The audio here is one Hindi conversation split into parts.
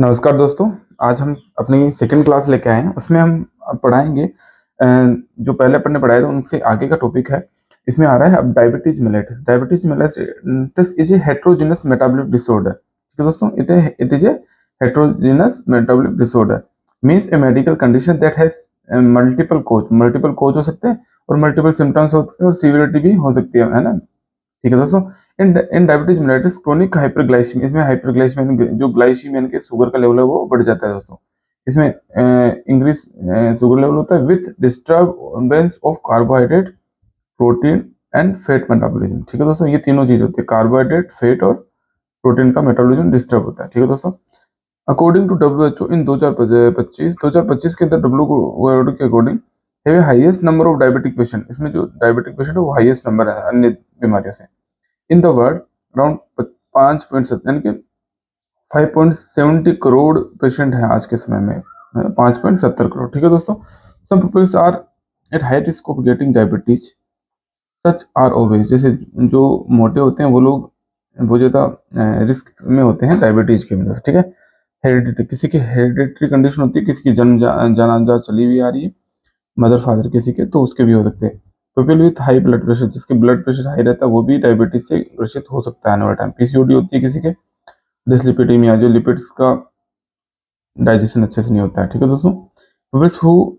नमस्कार दोस्तों, आज हम अपनी सेकंड क्लास लेके आए हैं। उसमें हम अब पढ़ाएँगे जो पहले अपन ने पढ़ाया था उनसे आगे का टॉपिक है। इसमें आ रहा है अब diabetes mellitus. Diabetes mellitus is a heterogeneous metabolic disorder. ठीक है दोस्तों, it is a heterogeneous metabolic disorder means A medical condition that has multiple cause. Multiple cause हो सकते हैं और मल्टीपल सिम्पटम्स हो सकते हैं और सीवियरिटी भी हो सकती है ना? ठीक है दोस्तों, in diabetes mellitus chronic hyperglycaemia, इसमें हाइपरग्लाइसीमिया जो ग्लाइसीमिया यानी कि शुगर का लेवल है वो बढ़ जाता है दोस्तों। इसमें इंक्रीज शुगर लेवल होता है with disturbance of carbohydrate, protein and fat metabolism. ठीक है दोस्तों, ये तीनों चीज होती है, कार्बोहाइड्रेट, फैट और प्रोटीन का मेटाबॉलिज्म डिस्टर्ब होता है। ठीक है दोस्तों, अकॉर्डिंग टू WHO इन 2025 के अंदर WHO के अकॉर्डिंग है highest number of diabetic patient. इसमें जो डायबिटिक पेशेंट है वो हाईएस्ट नंबर है अन्य बीमारियों से। इन द वर्ल्ड अराउंड 5.7 यानी कि 5.70 करोड़ पेशेंट हैं आज के समय में, 5.70 करोड़। ठीक है दोस्तों, some peoples are at high risk of getting diabetes such are obese. जैसे जो मोटे होते हैं वो लोग बहुत ज़्यादा रिस्क में होते हैं डायबिटीज की वजह से। ठीक है, हेरिडिटी, किसी की हेरिडिटरी कंडीशन होती है, किसी की जन्म जनाजा चली हुई आ रही है, मदर फादर किसी के, तो उसके भी हो सकते हैं। People with high blood pressure, जिसके ब्लड प्रेशर हाई रहता है वो भी डायबिटीज से ग्रसित हो सकता है आने वाले टाइम। पीसीओडी होती है किसी के, डिसलिपिडीमिया जो लिपिड्स का डाइजेशन अच्छे से नहीं होता है। ठीक है दोस्तों, peoples who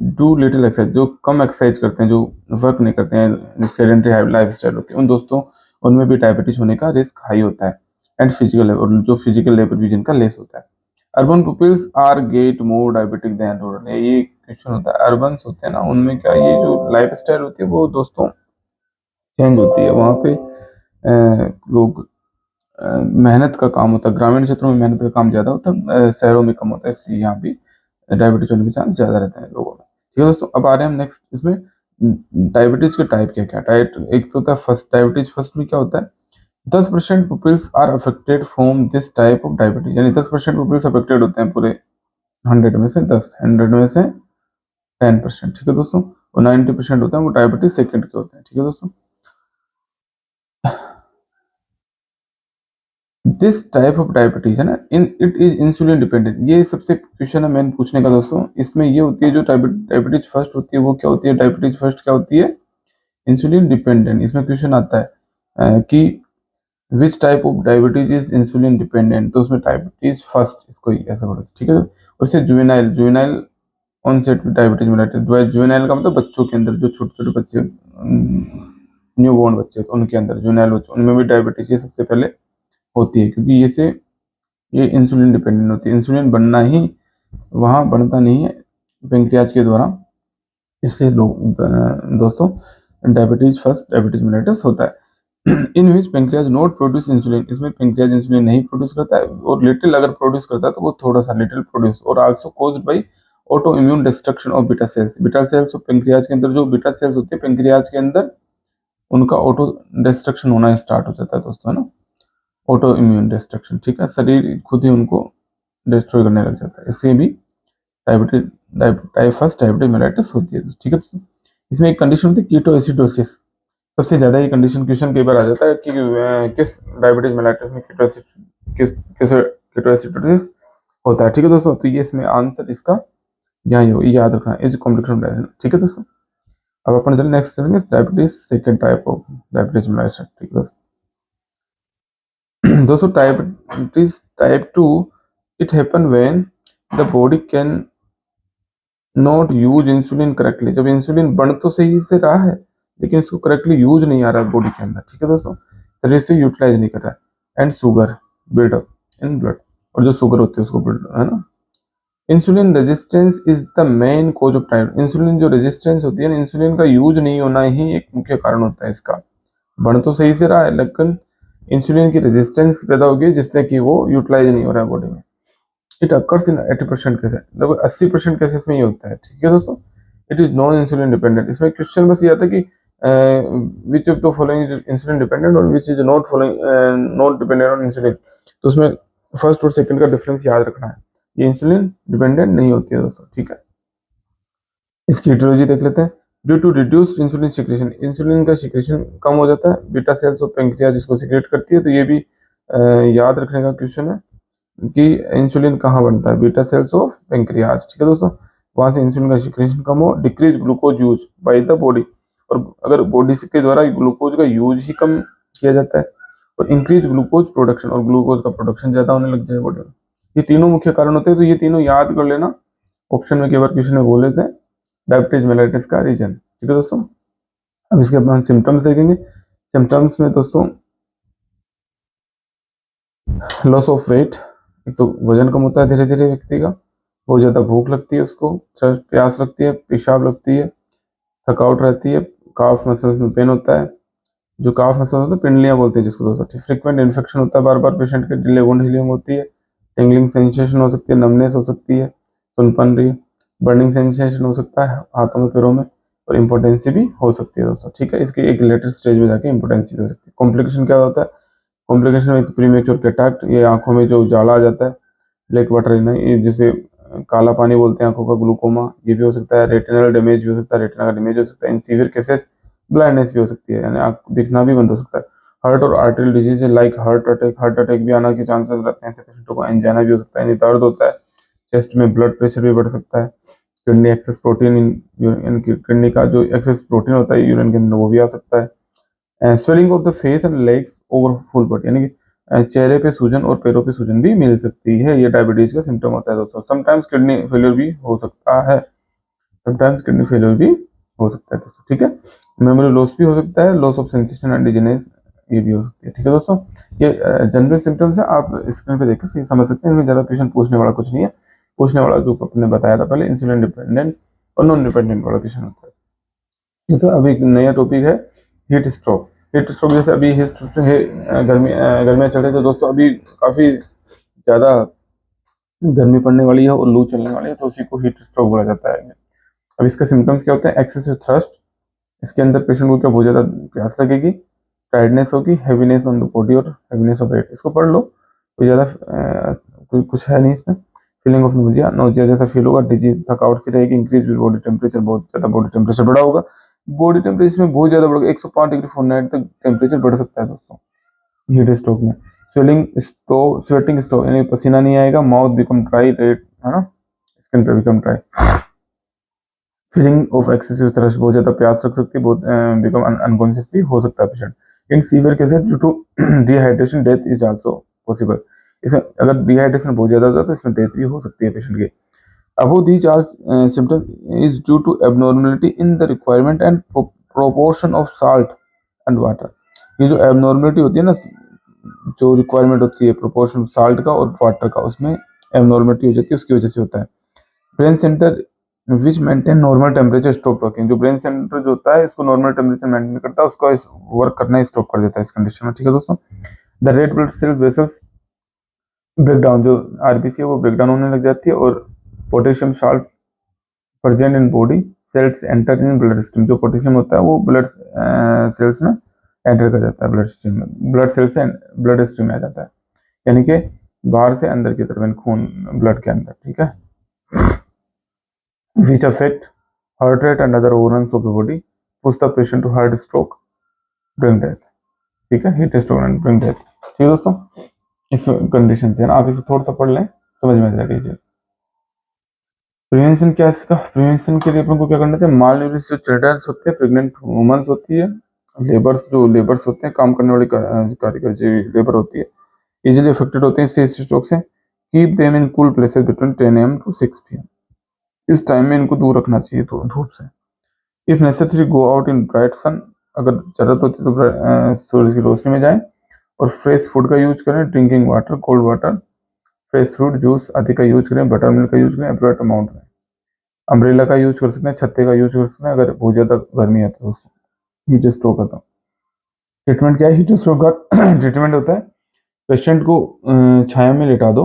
do little exercise, जो कम एक्सरसाइज करते हैं, जो वर्क नहीं करते हैं, सेडेंटरी लाइफ स्टाइल होती है, उन दोस्तों उनमें भी डायबिटीज होने का रिस्क हाई होता है। एंड फिजिकल, और जो फिजिकल लेबर भी जिनका लेस होता है। Urban peoples are get more diabetic than rural. ये क्वेश्चन होता है, अर्बन होते हैं ना उनमें क्या ये जो लाइफ स्टाइल होती है वो दोस्तों चेंज होती है। वहाँ पे लोग मेहनत का काम होता है, ग्रामीण क्षेत्रों में मेहनत का काम ज़्यादा होता है, शहरों में कम होता है, इसलिए यहाँ भी डायबिटीज होने के चांस ज़्यादा रहते हैं लोगों में। ठीक है दोस्तों, अब आ रहे हैं हम नेक्स्ट इसमें डायबिटीज के टाइप क्या क्या टाइप। एक तो होता है फर्स्ट डायबिटीज। फर्स्ट में क्या होता है, 10% peoples are affected from this type of diabetes, यानी 10% पीपल्स अफेक्टेड होते हैं पूरे 100 में से 10, 100 में से 10%। ठीक है दोस्तों, और 90% होते हैं वो डायबिटीज सेकंड के होते हैं। ठीक है दोस्तों, दिस टाइप ऑफ डायबिटीज है ना, in it is insulin dependent. ये सबसे क्वेश्चन है मेन पूछने का दोस्तों। इसमें ये होती है जो डायबिटीज फर्स्ट होती है वो क्या होती है, डायबिटीज फर्स्ट क्या होती है, इंसुलिन डिपेंडेंट। इसमें क्वेश्चन आता है कि which type of diabetes is insulin dependent, तो उसमें डायबिटीज फर्स्ट इसको ऐसा बोलते हैं। ठीक है, और इसे जुवेनाइल जुवेनाइल ऑनसेट डायबिटीज में रहते हैं। जुवेनाइल का मतलब बच्चों के अंदर, जो छोटे छोटे बच्चे, न्यू बोर्न बच्चे, तो उनके अंदर जुवेनाइल बच्चे, उनमें भी डायबिटीज ये सबसे पहले होती है, क्योंकि ये इंसुलिन डिपेंडेंट होती है। इंसुलिन बनना ही वहाँ बनता नहीं है पेंक्रियाज के द्वारा, इसलिए लोग दोस्तों डायबिटीज फर्स्ट डायबिटीज मेलिटस होता है। इन विच पेंक्रियाज नॉट प्रोड्यूस इंसुलिन, इसमें पेंक्रियाज इंसुलिन नहीं प्रोड्यूस करता है, और लिटिल अगर प्रोड्यूस करता है तो वो थोड़ा सा लिटिल प्रोड्यूस, और also caused by auto immune destruction of beta cells. Beta cells और पेंक्रियाज के अंदर जो बीटा सेल्स होते हैं पेंक्रियाज के अंदर, उनका ऑटो डिस्ट्रक्शन होना स्टार्ट हो जाता है दोस्तों, है ना, ऑटो इम्यून डिस्ट्रक्शन। ठीक है, शरीर खुद ही उनको डिस्ट्रॉय करने लग जाता है, इससे भी diabetes type first diabetes mellitus होती है। ठीक है, इसमें एक कंडीशन होती है कीटोएसिडोसिस। सबसे ज्यादा ये कंडीशन क्वेश्चन कई बार आ जाता है कि किस डायबिटीज मेलिटस में कीटोएसिडोसिस होता है। ठीक है दोस्तों, तो ये इसमें आंसर इसका यहाँ ये याद रखना, इज कॉम्प्लिकेशन। ठीक है दोस्तों, अब अपन चले नेक्स्ट चलेंगे diabetes second type of diabetes mellitus. ठीक है दोस्तों, diabetes type 2 it happen when the body can not use insulin correctly. जब इंसुलिन बन तो सही से रहा है लेकिन इसको करेक्टली यूज नहीं आ रहा है बॉडी के अंदर। ठीक है दोस्तों, शरीर से यूटिलाइज नहीं कर रहा है। And sugar buildup in blood, और जो शुगर होती है उसको बिल्ड, है ना। Insulin resistance is the main cause of type. Insulin जो रेजिस्टेंस होती है ना, इंसुलिन का यूज नहीं होना ही एक मुख्य कारण होता है इसका। बन तो सही से रहा है लेकिन इंसुलिन की रेजिस्टेंस पैदा होगी जिससे कि वो यूटिलाइज नहीं हो रहा है बॉडी में। इट अकर्स इन 80% केसेस, लगभग 80% केसेस में ये होता है। ठीक है दोस्तों, it is non insulin dependent. इसमें क्वेश्चन बस ये आता है कि which of the following is insulin dependent और which is not following not dependent on insulin. तो उसमें फर्स्ट और सेकंड का डिफरेंस याद रखना है, ये इंसुलिन डिपेंडेंट नहीं होती है दोस्तों। ठीक है, इसकी ईटियोलॉजी देख लेते हैं। Due to reduced insulin secretion, insulin का सिक्रेशन कम हो जाता है, बीटा सेल्स और पेंक्रियाज इसको सिक्रेट करती है, तो ये भी याद रखने का क्वेश्चन है। कि इंसुलिन कहाँ बनता है, बीटा सेल्स ऑफ पेंक्रियाज, ठीक है दोस्तों। वहां से इंसुलिन का सिक्रेशन कम हो, decrease glucose use by the body, और अगर बॉडी के द्वारा ग्लूकोज का यूज ही कम किया जाता है, और इंक्रीज ग्लूकोज प्रोडक्शन, और ग्लूकोज का प्रोडक्शन ज्यादा होने लग जाए बॉडी में। ये तीनों मुख्य कारण होते हैं, तो ये तीनों याद कर लेना, ऑप्शन में कई बार क्वेश्चन में बोले थे डायबिटीज मेलाइटिस का रीजन, ठीक है दोस्तों। अब इसके बाद हम सिम्टम्स देखेंगे। सिम्टम्स में दोस्तों लॉस ऑफ वेट, एक तो वजन कम होता है धीरे धीरे व्यक्ति का, बहुत ज्यादा भूख लगती है उसको, प्यास लगती है, पेशाब लगती है, थकावट रहती है, काफ मसल्स में पेन होता है, जो काफ मसल होता है पिंडलियां बोलते हैं जिसको दोस्तों, फ्रिक्वेंट इन्फेक्शन होता है, बार बार पेशेंट के डिले वुंड हीलिंग होती है, टिंगलिंग सेंसेशन हो सकती है, नमनेस हो सकती है, सुनपन रही, बर्निंग सेंसेशन हो सकता है हाथों में पैरों में, और इम्पोर्टेंसी भी हो सकती है दोस्तों, ठीक है। इसकी एक लेटर स्टेज में जाके इम्पोर्टेंसी भी हो सकती है। कॉम्प्लिकेशन क्या होता है, कॉम्प्लिकेशन में प्रीमेच्योर कैटरेक्ट, ये आंखों में जो उजाला आ जाता है, ब्लैक वाटर, ये जिसे काला पानी बोलते हैं आंखों का, ग्लूकोमा, ये भी हो सकता है, रेटिनल डैमेज भी हो सकता है, रेटिना का डैमेज हो सकता है, इन सीवियर केसेस ब्लाइंडनेस भी हो सकती है, यानी आंख दिखना भी बंद हो सकता है। हार्ट और artery disease like heart attack भी आना के चांसेस रहते हैं, ऐसे पेशेंटों को एंजाइना भी हो सकता है, यानी दर्द होता है, चेस्ट में ब्लड प्रेशर भी बढ़ सकता है, किडनी एक्सेस प्रोटीन इन किडनी का जो एक्सेस प्रोटीन होता है यूरिन के अंदर वो भी आ सकता है। Swelling of the face and legs over full body, यानी कि चेहरे पे सूजन और पैरों पे सूजन भी मिल सकती है, ये डायबिटीज का सिम्टम होता है दोस्तों। समटाइम्स किडनी फेलियर भी हो सकता है, समटाइम्स किडनी फेलियर भी हो सकता है दोस्तों, ठीक है। मेमोरी लॉस भी हो सकता है, loss of sensation and dizziness ये भी हो सकती है, ठीक है दोस्तों। ये जनरल सिम्टम्स है, आप स्क्रीन पे देखकर समझ सकते हैं, इनमें ज्यादा क्वेश्चन पूछने वाला कुछ नहीं है। पूछने वाला जो आपने बताया था पहले, इंसुलिन डिपेंडेंट और नॉन डिपेंडेंट वाला क्वेश्चन होता है। ये तो अभी एक नया टॉपिक है, हीट स्ट्रोक। हीट स्ट्रोक जैसे अभी गर्मियाँ चल रही, तो दोस्तों अभी काफी ज्यादा गर्मी पड़ने वाली है और लू चलने वाली है, तो उसी को हीट स्ट्रोक बोला जाता है। अब इसका सिम्टम्स क्या होते हैं, एक्सेसिव थ्रस्ट, इसके अंदर पेशेंट को क्या बहुत ज्यादा प्यास लगेगी, टायर्डनेस होगी, हैवीनेस ऑन द बॉडी और हैवीनेस ऑफ हेड, इसको पढ़ लो, कोई ज्यादा कुछ है नहीं इसमें। फीलिंग ऑफ नोजिया, नोजिया जैसा फील होगा, डिजी, थकावट सी रहेगी, इंक्रीज बॉडी टेम्परेचर, बहुत ज्यादा बॉडी टेम्परेचर बढ़ा होगा, बॉडी टेम्परेचर में बहुत ज्यादा बढ़ 105 डिग्री फ़ारेनहाइट तक टेम्परेचर बढ़ सकता है दोस्तों हीट स्ट्रोक में। स्वेलिंग स्टो स्वेटिंग स्टो, यानी पसीना नहीं आएगा, माउथ बिकम ड्राई, रेड है ना, स्किन पे become dry, feeling of excessive thrust, बहुत ज्यादा प्यास रख सकती है, बहुत बिकम अनकॉन्शियस भी हो सकता है patient. In severe cases due to dehydration death is also possible, इसमें अगर डिहाइड्रेशन बहुत ज्यादा हो जाए तो इसमें डेथ भी हो सकती है पेशेंट की। Above these all symptoms is due to abnormality in the requirement and proportion of salt and water। ये जो abnormality होती है ना, जो रिक्वायरमेंट होती है प्रोपोर्शन साल्ट का और वाटर का, उसमें abnormality हो जाती है, उसकी वजह से होता है। Brain centre which maintain normal temperature stop working, जो ब्रेन सेंटर जो होता है इसको नॉर्मल टेम्परेचर मेंटेन करता है, उसका वर्क करना स्टॉप कर देता है इस कंडीशन में, ठीक है दोस्तों। The red blood cell vessels break down, जो आरबीसी है वो ब्रेक डाउन होने लग जाती है, और potassium salt present in body cells enter in blood stream, जो पोटेशियम होता है वो ब्लड सेल्स में एंटर कर जाता है, ब्लड स्ट्रीम में, ब्लड सेल से ब्लड स्ट्रीम में आ जाता है, यानी कि बाहर से अंदर की तरफ खून ब्लड के अंदर, ठीक है। Which affect heart rate and other organs of the body, push the patient to heart stroke during death, ठीक है, heat stroke and during death, ठीक है दोस्तों। इस कंडीशन से ना आप इसको थोड़ा सा पढ़ लें, समझ में आ जाएगा। प्रिवेंशन क्या है इसका, प्रिवेंशन के लिए अपन को क्या करना चाहिए, माल न्यूट्रिश जो चिल्ड्रन होते हैं, प्रेग्नेंट वुमेन्स होती है, लेबर्स होते हैं, काम करने वाली कारीगर जो लेबर होती है, इजीली अफेक्टेड होते हैं इस स्ट्रोक से, keep them in cool places between 10 AM to 6 PM, इस टाइम में इनको दूर रखना चाहिए तो धूप से। If necessary go out in bright sun, अगर जरूरत होती है तो सूरज की रोशनी में जाएं, और फ्रेश फूड का यूज करें, drinking water, cold water, fresh fruit juice आदि का यूज करें, बटर मिल्क का यूज करें एप्रोप्रिएट अमाउंट में, अम्ब्रेला का यूज कर सकते हैं, छत्ते का यूज कर सकते हैं अगर बहुत ज्यादा गर्मी है तो हीट स्ट्रोक का। ट्रीटमेंट क्या है हीट स्ट्रोक का ट्रीटमेंट होता है, पेशेंट को छाया में लेटा दो,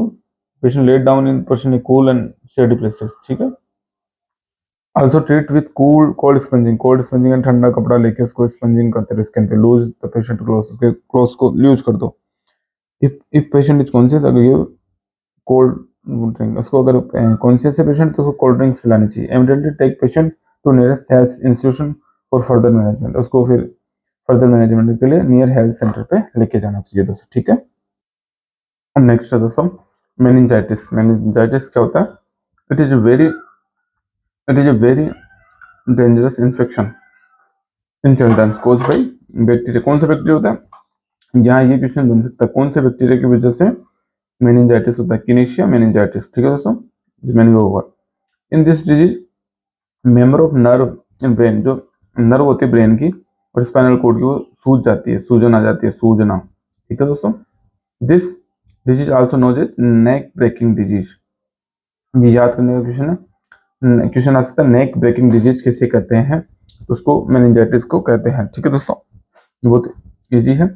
patient let down in person cool and steady places, ठीक है। Also treat with cold sponging and ठंडा कपड़ा लेके उसको स्पंजिंग करते रहो स्किन पे, लूज द पेशेंट क्लोज, उसके क्लोज को लूज कर दो। इफ पेशेंट इज कॉन्शियस, अगर ये कोल्ड ड्रिंक, उसको अगर कॉन्शियस है पेशेंट तो उसको कोल्ड ड्रिंक्स पिलानी चाहिए। Immediately take patient to nearest health institution for further management, उसको फिर फर्दर मैनेजमेंट के लिए नियर हेल्थ सेंटर पे लेके जाना चाहिए दोस्तों, ठीक है। नेक्स्ट है दोस्तों मेनिंजाइटिस क्या होता है? It is a very dangerous infection in childrens cause by bacteria. कौन सा बैक्टीरिया होता है? यहाँ ये क्वेश्चन बन सकता है, कौन से बैक्टीरिया की वजह से मेनिंजाइटिस होता है? किनेशिया मेनिंजाइटिस। ठीक है दोस्तों, मैंने होगा in this disease member of nerve in brain, जो नर्व होती है ब्रेन की और स्पाइनल कॉर्ड की, वो सूज जाती है, सूजन आ जाती है, सूजना। ठीक है दोस्तों, this disease also known as neck breaking disease. ये याद करने का क्वेश्चन है, क्वेश्चन आ सकता है नेक ब्रेकिंग डिजीज किसे कहते हैं? तो उसको मेनिंजाइटिस को कहते हैं। ठीक है दोस्तों, बहुत इजी है।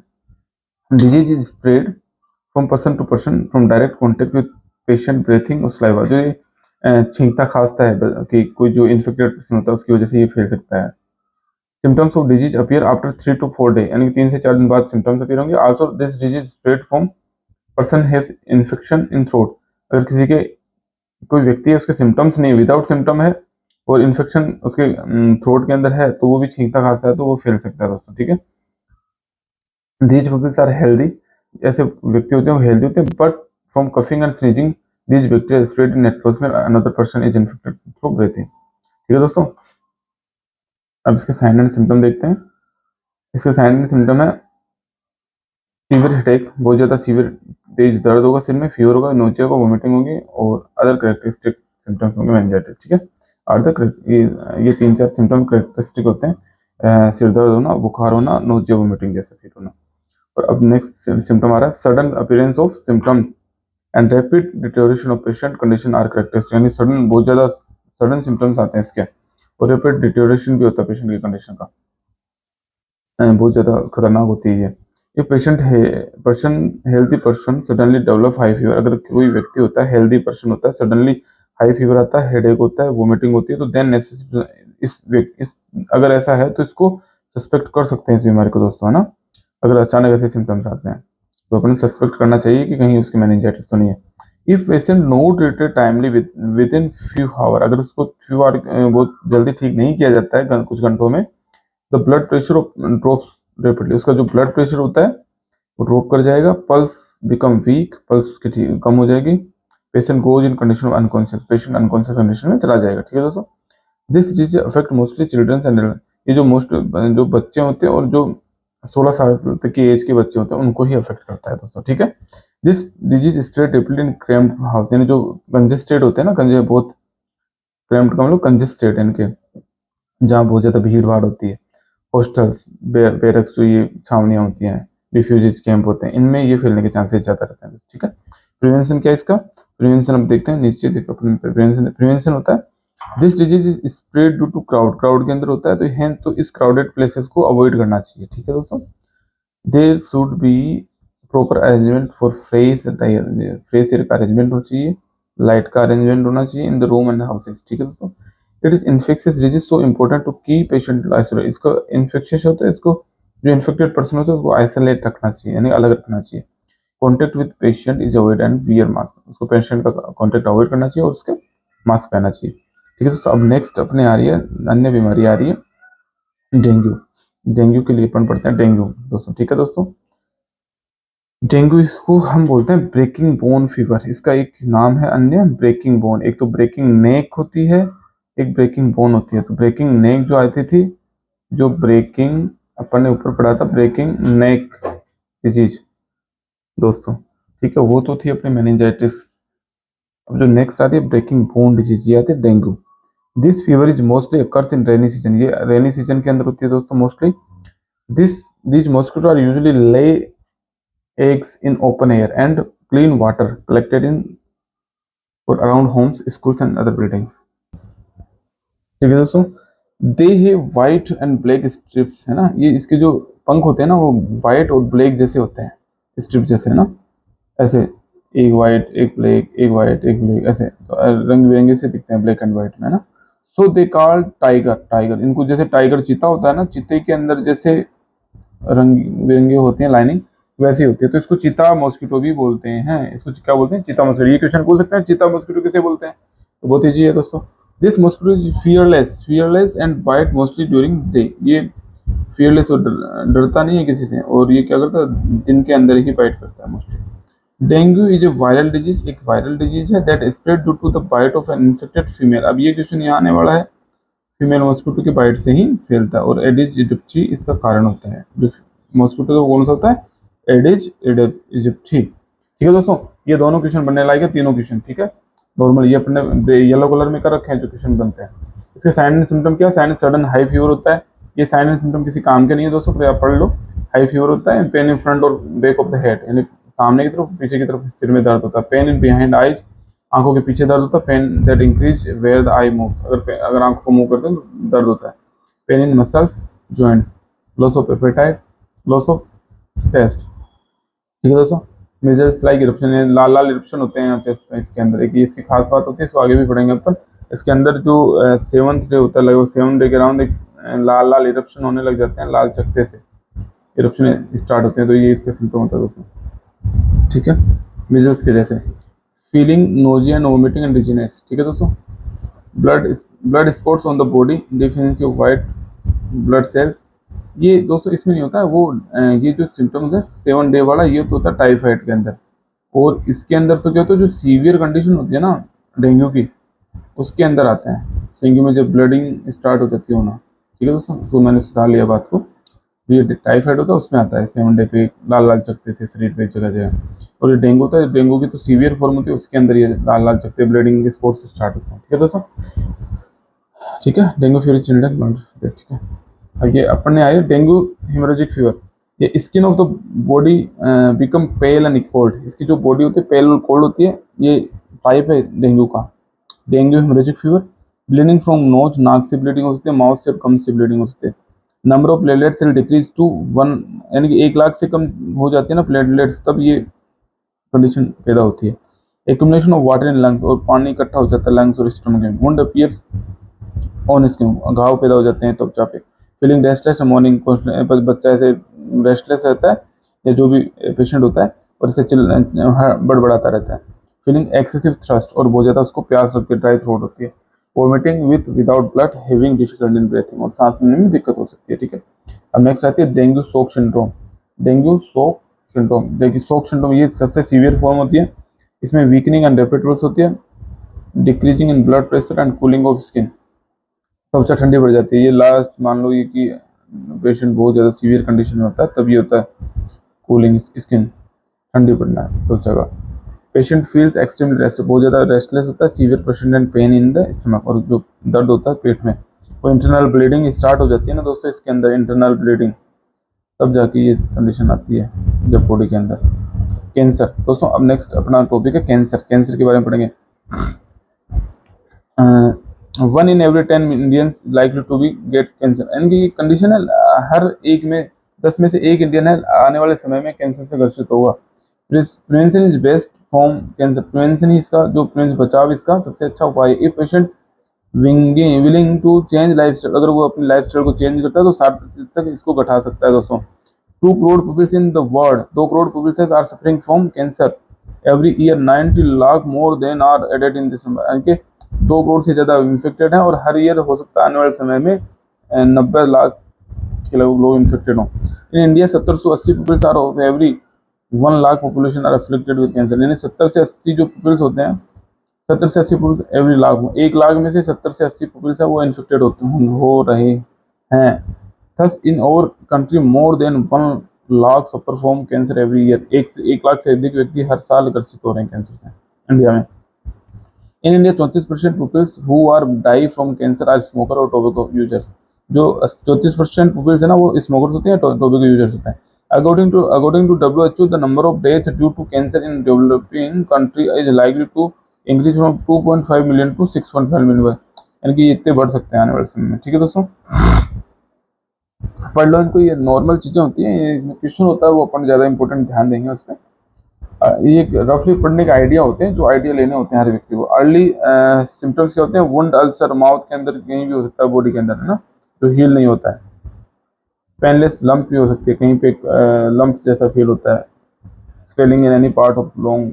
Disease is spread from person to person from direct contact with patient breathing और सलाइवा। जो ये छींकता खांसता है कि कोई जो इन्फेक्टेड पर्सन होता है उसकी वजह से ये फैल सकता है। Symptoms of disease appear after 3 to 4 day, यानी कि 3 से 4 दिन बाद सिम्टम्स अपीयर होंगे। Also this disease spread from person has infection in throat. अगर किसी के कोई व्यक्ति है उसके सिम्टम्स नहीं, विदाउट सिम्टम है और इन्फेक्शन उसके थ्रोट के अंदर है, तो वो भी छींकता खांसता है तो वो फैल सकता है दोस्तों। ठीक है, दीज पीपल्स आर हेल्दी, ऐसे व्यक्ति होते हैं वो हेल्दी होते हैं, but from coughing and sneezing these bacteria spread in atmosphere, another person is infected through breathing. ठीक है दोस्तों, अब इसके साइन एंड सिम्टम देखते हैं। इसके साइन एंड सिम्टम है फीवर हेडेक, बहुत ज्यादा सीवियर तेज दर्द होगा सिर में, फीवर होगा, नोचिया होगा, वोमिटिंग होगी और अदर करेक्टरिस्टिक सिम्टम्स होंगे मेनिंजाइटिस। ठीक है, ये 3-4 सिम्टम करेक्टरिस्टिक होते हैं, सिर दर्द होना, बुखार होना, नोचिया, वोमिटिंग जैसा फील होना। और अब नेक्स्ट सिम्टम आ रहा है sudden appearance of symptoms and rapid deterioration of patient condition are characteristic, यानी सडन, बहुत ज्यादा सडन सिम्टम्स आते हैं इसके, और रैपिड डिटेरियोरेशन भी होता है पेशेंट की कंडीशन का, बहुत ज्यादा खतरनाक होती है ये पेशेंट है। Person healthy person suddenly develop high fever, अगर कोई व्यक्ति होता है हेल्दी पर्सन होता है, सडनली हाई फीवर आता है, हेडेक होता है, वोमिटिंग होती है, तो देन इस अगर ऐसा है तो इसको सस्पेक्ट कर सकते हैं इस बीमारी को दोस्तों, है ना। अगर अचानक ऐसे सिम्टम्स आते हैं तो अपने सस्पेक्ट करना चाहिए कि कहीं उसकी मेनिंजाइटिस तो नहीं है। If patient no treated timely within few hour, अगर उसको फ्यू आवर बहुत जल्दी ठीक नहीं किया जाता है कुछ घंटों में, the blood pressure drops rapidly, उसका जो ब्लड प्रेशर होता है वो ड्रॉप कर जाएगा, पल्स बिकम वीक, पल्स उसकी कम हो जाएगी, patient goes in condition of unconscious, patient unconscious condition में चला जाएगा। ठीक है दोस्तों, this disease affect mostly children's and, ये जो बच्चे होते हैं और जो 16 साल तक की एज के बच्चे होते हैं उनको ही अफेक्ट करता है दोस्तों। ठीक है, this disease spread deeply in cramped house, यानी जो कंजेस्टेड होते हैं ना, बहुत क्रैम्प्ड का मतलब कंजेस्टेड, इनके जहाँ बहुत ज्यादा भीड़ भाड़ होती है, हॉस्टल्स, बैरक्स, जो ये छावनियाँ होती हैं, रिफ्यूजीज कैंप होते हैं, इनमें ये फैलने के चांसेस ज़्यादा रहते हैं। ठीक है, प्रिवेंशन क्या है इसका? प्रिवेंशन हम देखते हैं नीचे, देखो प्रिवेंशन होता है this disease is spread due to crowd के अंदर होता है, तो इस क्राउडेड प्लेसेस को अवॉइड करना चाहिए। ठीक है दोस्तों, there should be proper arrangement for fresh air का अरेंजमेंट होना चाहिए, लाइट का अरेंजमेंट होना चाहिए in the room and houses. ठीक है दोस्तों, it is infectious disease so important to keep patient isolate, इसको इन्फेक्शियस होता है, इसको जो इन्फेक्टेड पर्सन होता है उसको आइसोलेट रखना चाहिए, यानी अलग रखना चाहिए। Contact with patient is avoid and wear mask, उसको पेशेंट का कॉन्टेक्ट अवॉइड करना चाहिए और उसके मास्क पहनना चाहिए। ठीक है दोस्तों, अब नेक्स्ट अपने आ रही है अन्य बीमारी आ रही है डेंगू। डेंगू के लिए अपन पढ़ते हैं डेंगू दोस्तों। ठीक है दोस्तों, डेंगू को हम बोलते हैं ब्रेकिंग बोन फीवर, इसका एक नाम है अन्य ब्रेकिंग बोन। एक तो ब्रेकिंग नेक होती है, एक ब्रेकिंग बोन होती है। तो ब्रेकिंग नेक जो आती थी, जो ब्रेकिंग अपन ने ऊपर पढ़ा था ब्रेकिंग नेक डिजीज दोस्तों, ठीक है, वो तो थी अपनी मेनिंजाइटिस। अब जो नेक्स्ट आती है ब्रेकिंग बोन डिजीज, ये आती है dengue. This fever is mostly occurs in rainy season, ये रेनी सीजन के अंदर होती है दोस्तों mostly. This these mosquito are usually lay eggs in open air and clean water collected in or around homes, schools and other buildings। ठीक है दोस्तों, दे है व्हाइट एंड ब्लैक स्ट्रिप्स, है ना, ये इसके जो पंख होते हैं ना वो व्हाइट और ब्लैक जैसे होते हैं, स्ट्रिप जैसे, है ना, ऐसे एक व्हाइट एक ब्लैक, एक व्हाइट एक ब्लैक, ऐसे तो रंग बिरंगे से दिखते हैं ब्लैक एंड व्हाइट में, है ना। सो दे कॉल्ड टाइगर, टाइगर, इनको जैसे टाइगर चीता होता है ना, चीते के अंदर जैसे रंग बिरंगे होती हैं लाइनिंग, वैसी होती है, तो इसको चीता मॉस्किटो भी बोलते हैं। इसको क्या बोलते हैं? चीता मॉस्किटो। ये क्वेश्चन पूछ सकते हैं चीता मॉस्किटो किसे बोलते हैं, तो बहुत ईजी है दोस्तों। This mosquito is fearless and bite mostly during day, ये फियरलेस और डरता नहीं है किसी से, और ये क्या करता है दिन के अंदर ही बाइट करता है mostly. Dengue is a viral disease, एक वायरल डिजीज है that spread due to the bite of an infected female. अब ये क्वेश्चन यहाँ आने वाला है, फीमेल मॉस्किटो की बाइट से ही फैलता है और एडिज इजिप्टी इसका कारण होता है। जो मॉस्किटो का कौन सा होता है, एडिज इजिप्टी। ठीक है दोस्तों, ये दोनों क्वेश्चन बनने लायक है, तीनों क्वेश्चन। ठीक है, नॉर्मल ये अपने येलो कलर में कर रखे हैं जो क्वेश्चन बनते हैं। इसके साइन एंड सिम्टम क्या है, साइन सडन हाई फीवर होता है। ये साइन एंड सिम्टम किसी काम के नहीं है दोस्तों, फिर आप पढ़ लो। हाई फीवर होता है, पेन इन फ्रंट और बैक ऑफ द हेड, यानी सामने की तरफ पीछे की तरफ सिर में दर्द होता है। पेन इन बिहाइंड आईज, आंखों के पीछे दर्द होता है। Pain that increase where the eye move, अगर आंखों को मूव करते हैं तो दर्द होता है। Pain in muscles joints, loss of appetite, loss of taste. ठीक है दोस्तों, मेजल्स लाइक इरप्शन, लाल लाल इरप्शन होते हैं चेस्ट में। इसके अंदर एक इसकी खास बात होती है, इसको आगे भी पढ़ेंगे अपन। इसके अंदर जो 7th डे होता है, लगभग 7 डे के अराउंड एक लाल लाल इरप्शन होने लग जाते हैं, लाल चकते से इरप्शन स्टार्ट होते हैं। तो ये इसका सिम्टम होता है दोस्तों। ठीक है, मेजल्स के जैसे feeling nausea and vomiting and dizziness. ठीक है दोस्तों, blood blood spots on the body, deficiency of white blood cells. ये दोस्तों इसमें नहीं होता है वो, ये जो सिम्टम्स है 7 डे वाला, ये तो होता है टाइफाइड के अंदर। और इसके अंदर तो क्या होता है, जो सीवियर कंडीशन होती है ना डेंगू की, उसके अंदर आता है। डेंगू में जब ब्लडिंग स्टार्ट हो जाती है होना। ठीक है दोस्तों, तो मैंने सुधार लिया बात को। ये टाइफाइड होता है उसमें आता है 7 डे पे लाल लाल चकते से शरीर पे जगह जगह। और ये डेंगू होता है, डेंगू की तो सीवियर फॉर्म होती है, उसके अंदर ये लाल लाल चकते ब्लीडिंग के स्पॉट से स्टार्ट होते हैं। ठीक है दोस्तों, ठीक है, डेंगू फीवर चिल्ड्रन। ठीक है, अब ये अपन ने आया डेंगू हेमोरेजिक फीवर। ये skin of the body become pale and cold, इसकी जो बॉडी होती है पेल और कोल्ड होती है, ये टाइप है डेंगू का। Dengue haemorrhagic fever, bleeding from knows, नाक से ब्लीडिंग हो सकती है, माउथ से कम से ब्लीडिंग हो सकती है। Number of platelets will decrease to 1, यानी कि 1 लाख से कम हो जाती है ना प्लेटलेट्स, तब ये कंडीशन पैदा होती है। Accumulation of water in lungs, और पानी इकट्ठा हो जाता है लंग्स और स्टमक में। वुंड अपीयर्स ऑन स्किन, घाव पैदा हो जाते हैं त्वचा पे। फीलिंग रेस्टलेस मॉर्निंग, बच्चा ऐसे रेस्टलेस रहता है या जो भी पेशेंट होता है, और इसे बड़बड़ाता रहता है। फीलिंग एक्सेसिव थ्रस्ट, और बहुत ज़्यादा उसको प्यास लगती है, ड्राई थ्रोट होती है। Vomiting with without blood, having difficulty in breathing, और सांस लेने में दिक्कत हो सकती है। ठीक है, अब नेक्स्ट आती है dengue shock syndrome. Dengue shock syndrome, देखिए शॉक सिंड्रोम ये सबसे सीवियर फॉर्म होती है। इसमें वीकनिंग एंड रैपिड ग्रोथ होती है, decreasing in blood pressure and cooling of skin, त्वचा ठंडी पड़ जाती है। ये लास्ट मान लो ये कि पेशेंट बहुत ज़्यादा सीवियर कंडीशन में होता है, तब ये होता है कूलिंग स्किन, ठंडी पड़ना है त्वचा का। पेशेंट फील्स एक्सट्रीमली रेस्टलेस, बहुत ज़्यादा रेस्टलेस होता है। Severe patient pain in the stomach, और जो दर्द होता है पेट में। वो इंटरनल ब्लीडिंग स्टार्ट हो जाती है ना दोस्तों, इसके अंदर इंटरनल ब्लीडिंग, तब जाके ये कंडीशन आती है जब बॉडी के अंदर। कैंसर दोस्तों, अब नेक्स्ट अपना टॉपिक है कैंसर। कैंसर के बारे में पढ़ेंगे। 1 in every 10 Indians likely to be get cancer, यानी कि ये कंडीशन है हर एक में 10 में से एक इंडियन है आने वाले समय में कैंसर से ग्रसित होगा। Prevention is best from cancer, prevention ही इसका जो बचाव इसका सबसे अच्छा उपाय है। If patient willing to change lifestyle, अगर वो अपनी लाइफ स्टाइल को चेंज करता है तो 60% तक इसको घटा सकता है दोस्तों। 2 crore peoples in the world, 2 crore peoples are suffering from cancer every year, 90 lakh more than are added in this, यानी कि 2 करोड़ से ज़्यादा इन्फेक्टेड हैं, और हर ईयर हो सकता है आने वाले समय में 90 लाख के लगभग लोग इन्फेक्टेड हों। इन इंडिया 70 से 80 peoples are of every 1 lakh population are affected with cancer, यानी 70 से 80 जो पीपल्स होते हैं, 70 से 80 पीपल्स एवरी लाख में, 1 लाख में से 70 से 80 पीपल्स है वो इन्फेक्टेड हो रहे हैं। Thus in our country more than 1 lakh suffer from cancer every year, 1 lakh से अधिक व्यक्ति हर साल ग्रसित हो रहे हैं कैंसर से इंडिया में। In India 34% peoples who are die from cancer are smoker और टोबैको यूजर्स, जो 34% पीपल्स है ना वो स्मोकर्स होते हैं, टोबैको यूजर्स होते हैं। According to WHO, the number of death due to cancer in developing country is likely to increase from 2.5 million to 6.5 million, यानी कि इतने बढ़ सकते हैं आने वाले समय में। ठीक है दोस्तों, पढ़ लो इनको, ये नॉर्मल चीज़ें होती हैं, ये क्वेश्चन होता है वो अपन ज़्यादा इंपॉर्टेंट ध्यान देंगे उस पर। ये एक रफली पढ़ने का आइडिया होते हैं, जो आइडिया लेने होते हैं हर व्यक्ति को। अर्ली सिम्टम्स क्या होते हैं, वुंड, अल्सर, माउथ के अंदर कहीं भी हो सकता है, बॉडी के अंदर है ना, जो हील नहीं होता है। पेनलेस लंप भी हो सकती है, कहीं पे लंप जैसा फील होता है। Swelling in any part of long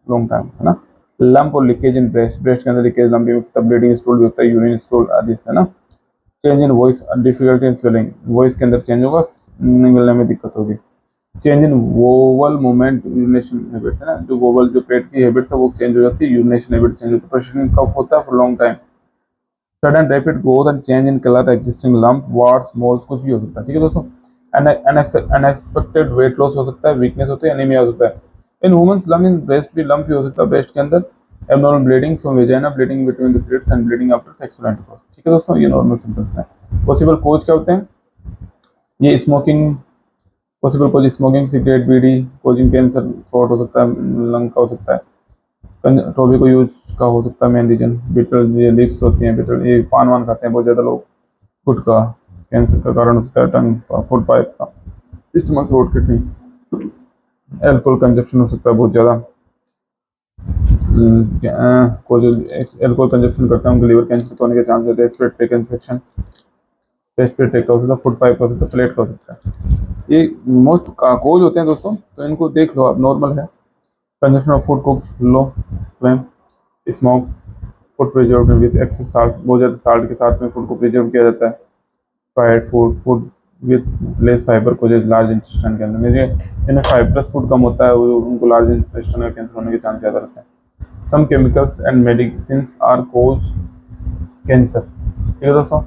long time, है ना। लंप और लीकेज इन ब्रेस्ट, ब्रेस्ट के अंदर लीकेज, लंप भी हो सकता है। ब्लीडिंग स्टूल भी होता है, यूरिन स्टूल आदि से, है ना। Change in voice, difficulty in swelling, voice के अंदर चेंज होगा, निकलने में दिक्कत होगी। Change in vowel movement urination habits है ना, जो वोवल जो पेट की हैबिट्स है वो चेंज हो जाती है, यूरिनेशन हैबिट चेंज होती है, पर्सिस्टेंट कफ होता है for long time, sudden rapid growth and change in colour existing lump warts moles कुछ भी हो सकता है। ठीक है दोस्तों, अनएक्सपेक्टेड वेट लॉस हो सकता है, वीकनेस होती है, एनीमिया हो सकता है। In women's lump in breast भी लंप भी हो सकता है ब्रेस्ट के अंदर, abnormal bleeding from vagina, bleeding between the periods and bleeding after sexual intercourse. ठीक है दोस्तों, ये नॉर्मल सिम्टम्स हैं। पॉसिबल कोज क्या होते हैं, ये smoking, possible cause smoking, cigarette, bidi, causing cancer, throat हो सकता है, लंग का हो सकता है, टोबैको यूज का हो सकता है मेन रीजन, बिटल ये लिप्स होती हैं, बिटल ये पान वान खाते हैं बहुत ज़्यादा लोग, गुटखा, कैंसर का कारण हो सकता है, टंग का, फूड पाइप का, stomach, road, kidney, alcohol consumption हो सकता है बहुत ज़्यादा, को जो एल्कोहल कंजप्शन करते हैं उनके लीवर कैंसर होने के चांस रहते हैं, रेस्पिरेटरी इन्फेक्शन, रेस्पिरेटरी का हो सकता है, फूड पाइप का हो सकता है, प्लेट का हो सकता है। ये मोस्ट कोज होते हैं दोस्तों, तो इनको देख लो आप, नॉर्मल है। Consumption of food cook low flame, smoke, food preserve with excess salt, बहुत ज़्यादा साल्ट के साथ में फूड को प्रिजर्व किया जाता है, fried food, food with less fibre को जो लार्ज इंटेस्टाइन के अंदर मेरे इन्हें फाइबरस फूड कम होता है, वो उनको लार्ज इंटेस्टाइन का कैंसर होने के चांस ज़्यादा रहते हैं। Some chemicals and medicine are cause cancer. ठीक है दोस्तों,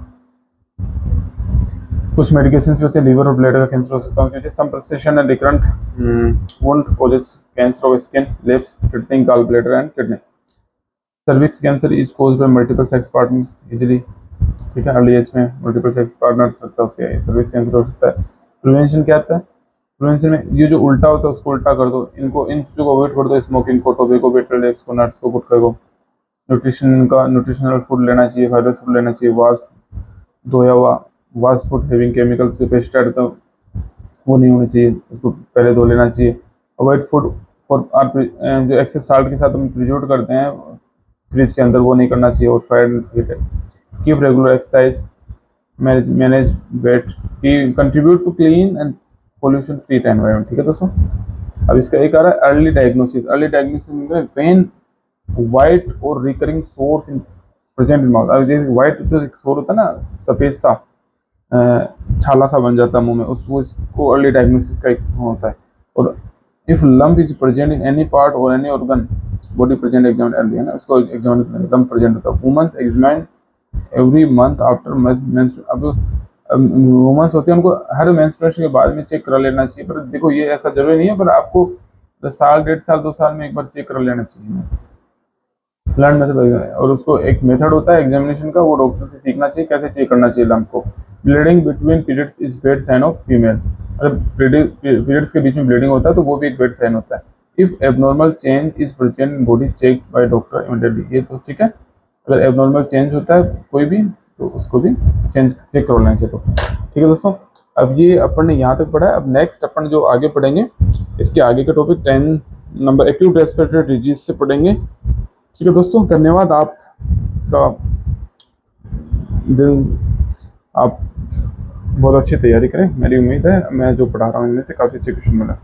कुछ मेडिकेशन भी होते हैं, लीवर और ब्लड का कैंसर हो सकता है, क्योंकि some precision and recurrent wound causes cancer of skin, lips, kidney, gall bladder and kidney. Cervix cancer is caused by multiple sex partners easily. ठीक है, अर्ली एज में मल्टीपल सेक्स पार्टनर्स सकता है, उसके सर्विक्स कैंसर हो सकता है। प्रिवेंशन क्या आता है, प्रिवेंशन में ये जो उल्टा होता है उसको उल्टा कर दो, इनको इन चीज़ों को अवॉइड कर दो, स्मोकिंग को, टोबैको, बिटर लिप्स को, नट्स को, गुटखा को। न्यूट्रिशन का, न्यूट्रिशनल फूड लेना चाहिए, फाइबरस फूड लेना चाहिए, वास्ट धोया हुआ वास्ट फूड हैविंग केमिकल्स, जो पेस्टिसाइड तो वो नहीं होनी चाहिए, उसको पहले धो लेना चाहिए। अवॉइड फूड फॉर आर जो एक्सेस साल्ट के साथ हम प्रिजर्व करते हैं फ्रिज के अंदर, वो नहीं करना चाहिए, और fried keep regular exercise, manage weight, की contribute to clean and pollution free environment. ठीक है दोस्तों, अब इसका एक आ रहा है अर्ली डायग्नोसिस। अर्ली डायग्नोसिस में वेन वाइट और recurring sores in present in mouth, अब जैसे वाइट जो सोर होता है ना, सफेद सा छाला सा बन जाता है मुंह में, उसको इसको अर्ली डायग्नोसिस का एक होता है। और if lump is present in any part और any organ body present examine early है ना, उसको एग्जामिन लंप प्रेजेंट होता है। Womens examine every month after menstruation. अब वुमेन्स होती है उनको हर मेंस्ट्रुएशन के बाद में चेक करा लेना चाहिए, पर देखो ये ऐसा जरूरी नहीं है, पर आपको साल, 1.5 साल, 2 साल में एक बार चेक कर लेना चाहिए, लर्न में से लगेगा। और उसको एक मेथड होता है एग्जामिनेशन का, वो डॉक्टर से सीखना चाहिए कैसे चेक करना चाहिए लंप को। Bleeding between periods is bad sign of female, अगर पीरियड्स के बीच में ब्लीडिंग होता है तो वो भी एक बैड साइन होता है। If abnormal change is present in body check by doctor immediately, ये तो ठीक है, अगर एबनॉर्मल चेंज होता है कोई भी तो उसको भी चेक कर लेना चाहिए डॉक्टर। ठीक है दोस्तों, अब ये अपन ने यहाँ तक पढ़ा है। अब नेक्स्ट अपन जो आगे पढ़ेंगे, इसके आगे का topic 10 number acute respiratory disease से पढ़ेंगे। ठीक है दोस्तों, धन्यवाद आपका दिन, आप बहुत अच्छी तैयारी करें, मेरी उम्मीद है मैं जो पढ़ा रहा हूँ इनमें से काफ़ी अच्छे क्वेश्चन मिला।